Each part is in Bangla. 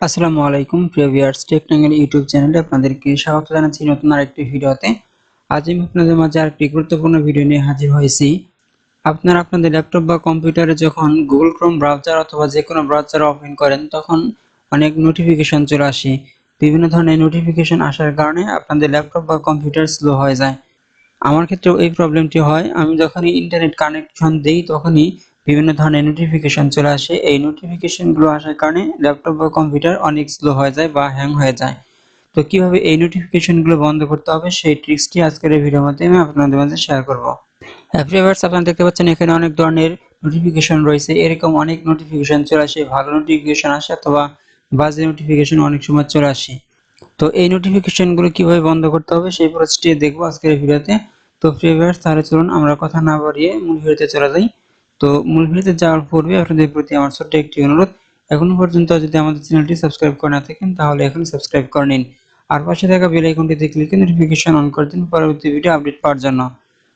আসসালামু আলাইকুম প্রিয় ভিউয়ার্স, টেকনাঙ্গেল ইউটিউব চ্যানেলে আপনাদেরকে স্বাগত জানাচ্ছি নতুন আরেকটি ভিডিওতে। আজ আমি আপনাদের মাঝে আরেকটি গুরুত্বপূর্ণ ভিডিও নিয়ে হাজির হয়েছি। আপনারা আপনাদের ল্যাপটপ বা কম্পিউটারে যখন গুগল ক্রোম ব্রাউজার অথবা যে কোনো ব্রাউজার ওপেন করেন তখন অনেক নোটিফিকেশন চলে আসে। বিভিন্ন ধরনের নোটিফিকেশন আসার কারণে আপনাদের ল্যাপটপ বা কম্পিউটার স্লো হয়ে যায়। আমার ক্ষেত্রেও এই প্রবলেমটি হয়। আমি যখনই ইন্টারনেট কানেকশন দেই তখনই বিভিন্ন ধরনের নোটিফিকেশন চলে আসে। এই নোটিফিকেশনগুলো আসার কারণে ল্যাপটপ বা কম্পিউটার অনেক স্লো হয়ে যায় বা হ্যাং হয়ে যায়। তো কিভাবে এই নোটিফিকেশনগুলো বন্ধ করতে হবে সেই ট্রিক্সটি আজকের এই ভিডিওর মাধ্যমে আপনাদের মাঝে শেয়ার করব। ভিউয়ার্স, আপনারা দেখতে পাচ্ছেন এখানে অনেক ধরনের নোটিফিকেশন রয়েছে। এরকম অনেক নোটিফিকেশন চলে আসে, ভালো নোটিফিকেশন আসে অথবা বাজে নোটিফিকেশন অনেক সময় চলে আসে। তো এই নোটিফিকেশনগুলো কিভাবে বন্ধ করতে হবে সেই প্রসেসটি দেখবো আজকের ভিডিওতে। তো ভিউয়ার্স, তাহলে চলুন আমরা কথা না বাড়িয়ে মূল ভিডিওতে চলে যাই। তো মূল ভিডিওতে যাওয়ার পূর্বে আপনাদের প্রতি আমার ছোট্ট একটি অনুরোধ, এখনো পর্যন্ত যদি আমাদের চ্যানেলটি সাবস্ক্রাইব করে না থাকেন তাহলে এখনই সাবস্ক্রাইব করে নিন। আর পাশে থাকা বেল আইকনটিতে ক্লিক করে নোটিফিকেশন অন করে দিন পরবর্তী ভিডিও আপডেট পাওয়ার জন্য।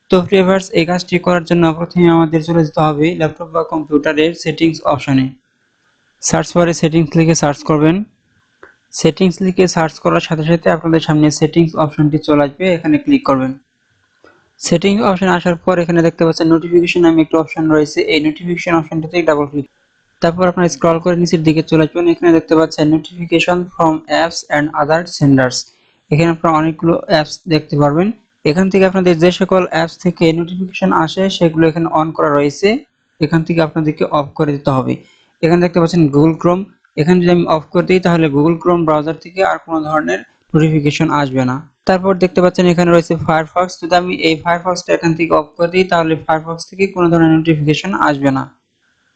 তো ভিউয়ার্স, এই কাজটি করার জন্য প্রথমে আমাদের চলে যেতে হবে ল্যাপটপ বা কম্পিউটারের সেটিংস অপশনে। সার্চ বারে সেটিংস লিখে সার্চ করবেন। সেটিংস লিখে সার্চ করার সাথে সাথে আপনাদের সামনে সেটিংস অপশনটি চলে আসবে, এখানে ক্লিক করবেন। সেটিংস অপশন আসার পর এখানে দেখতে পাচ্ছেন নোটিফিকেশন নামে একটা অপশন রয়েছে। এই নোটিফিকেশন অপশনটাতে ডাবল ক্লিক, তারপর আপনারা স্ক্রল করে নিচের দিকে চলে আসবেন। এখানে দেখতে পাচ্ছেন notification from apps and other senders. এখানে আপনারা অনেকগুলো অ্যাপস দেখতে পারবেন। এখান থেকে আপনাদের যে সকল অ্যাপস থেকে নোটিফিকেশন আসে সেগুলো এখানে অন করা রয়েছে, এখান থেকে আপনাদেরকে অফ করে দিতে হবে। এখানে দেখতে পাচ্ছেন গুগল ক্রোম, এখানে যদি আমি অফ করে দিই তাহলে গুগল ক্রোম ব্রাউজার থেকে আর কোনো ধরনের নোটিফিকেশন আসবে না। তারপর দেখতে পাচ্ছেন এখানে রয়েছে ফায়ারফক্স, যদি আমি এই ফায়ারফক্সটা এখান থেকে অফ করে দিই তাহলে ফায়ারফক্স থেকে কোনো ধরনের নোটিফিকেশন আসবে না।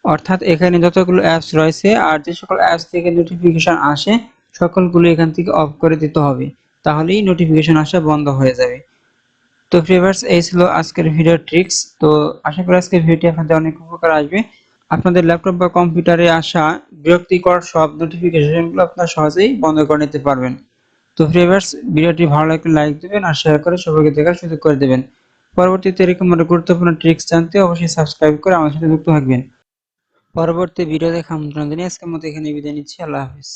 অর্থাৎ এখানে যতগুলো অ্যাপস রয়েছে আর যে সকল অ্যাপস থেকে নোটিফিকেশন আসে সকলগুলো এখান থেকে অফ করে দিতে হবে, তাহলেই নোটিফিকেশন আসা বন্ধ হয়ে যাবে। তো ভিউয়ার্স, এই ছিল আজকের ভিডিওর ট্রিক্স। তো আশা করি আজকের ভিডিওটি আপনাদের অনেক উপকার আসবে। আপনাদের ল্যাপটপ বা কম্পিউটারে আসা বিরক্তিকর সব নোটিফিকেশনগুলো আপনারা সহজেই বন্ধ করে নিতে পারবেন। তো ভিউয়ার্স, ভিডিওটি ভালো লাগলে লাইক দিবেন আর শেয়ার করে সবাইকে দেখার সুযোগ করে দেবেন। পরবর্তীতে এরকম আরো গুরুত্বপূর্ণ ট্রিক্স জানতে অবশ্যই সাবস্ক্রাইব করে আমার সাথে যুক্ত থাকবেন। পরবর্তী ভিডিও দেখা আমন্ত্রণ জানিয়ে আজকের মতো এখানে বিদায় নিচ্ছি। আল্লাহ হাফেজ।